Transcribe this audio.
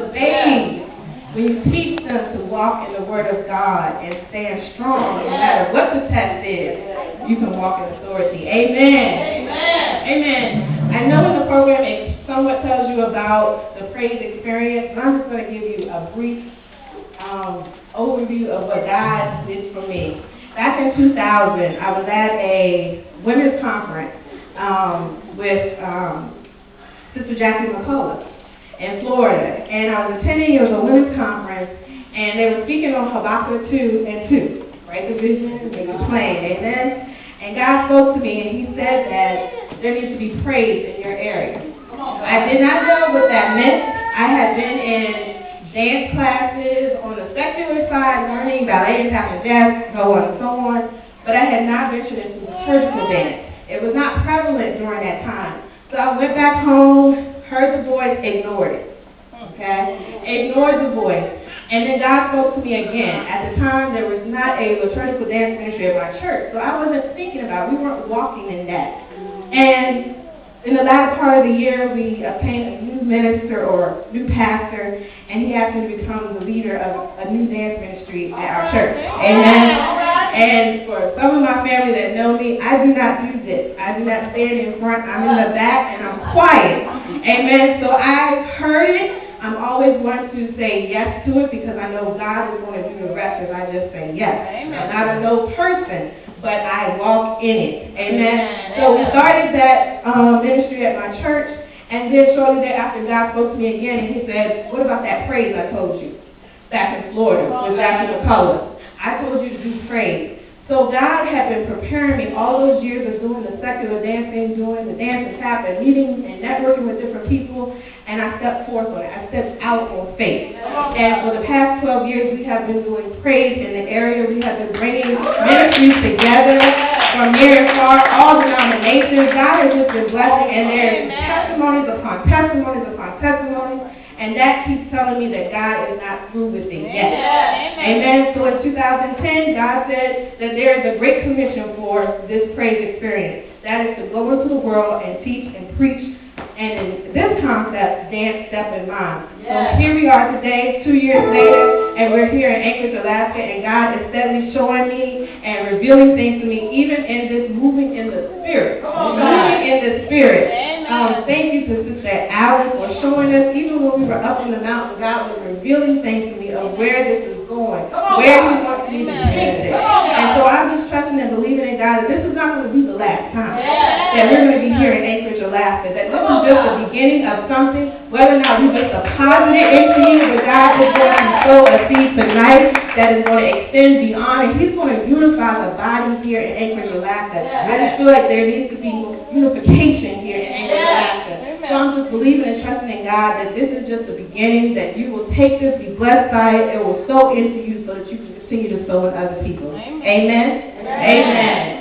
the babies, when you teach them to walk in the Word of God and stand strong, no matter what the test is, you can walk in authority. Amen. Amen. I know in the program it somewhat tells you about the praise experience, but I'm just going to give you a brief overview of what God did for me. Back in 2000, I was at a women's conference with Sister Jackie McCullough in Florida, and I was attending. It was a women's conference, and they were speaking on Habakkuk 2:2, right? The vision and the plan, amen. And God spoke to me, and He said that there needs to be praise in your area. I did not know what that meant. I had been in dance classes on the secular side, learning ballet, tap, and jazz, so on and so on, but I had not ventured into liturgical dance. It was not prevalent during that time. So I went back home, heard the voice, ignored it. Okay? Ignored the voice. And then God spoke to me again. At the time, there was not a liturgical dance ministry at my church, so I wasn't thinking about it. We weren't walking in that. And in the latter part of the year, we obtained a new minister or new pastor, and he asked me to become the leader of a new dance ministry at our church. Amen. And for some of my family that know me, I do not do this. I do not stand in front. I'm in the back, and I'm quiet. Amen. So I heard it. I'm always going to say yes to it because I know God is going to do the rest if I just say yes. I'm not a no person, but I walk in it. Amen. So we started that ministry at my church, and then shortly thereafter, God spoke to me again, and He said, what about that praise I told you back in Florida with Jackie McCullough? I told you to do praise. So God had been preparing me all those years of doing the secular dancing, doing the dance and tap, and meeting and networking with different people, and I stepped forth on it. I stepped out on faith. And for the past 12 years, we have been doing praise in the area. We have been bringing ministries together from near and far, all denominations. God has just been blessing, and there's testimonies upon testimonies upon testimonies. And that keeps telling me that God is not through with it yet. Amen. So in 2010, God said that there is a great commission for this praise experience. That is to go into the world and teach and preach. And in this concept, dance, step, and mind. So here we are today, 2 years later, and we're here in Anchorage, Alaska, and God is steadily showing me and revealing things to me, even in this moving in the Spirit. Moving in the Spirit. Thank you to Sister Alice for showing us, even when we were up in the mountain, God was revealing things to me of where this is going, where He wants me to take it. And so I'm just trusting and believing in God that this is not going to be the last time that we're going to be here in Anchorage, Alaska, that this is just the beginning of something, whether or not we just deposit it into you, but God is going to sow a seed tonight that is going to extend beyond, and He's going to unify the body here in Anchorage, Alaska. I just feel like there needs to be unification here in Anchorage, Alaska. So I'm just believing and trusting in God that this is just the beginning, that you will take this, be blessed by it, it will sow into you so that you can continue to sow in other people. Amen. Amen.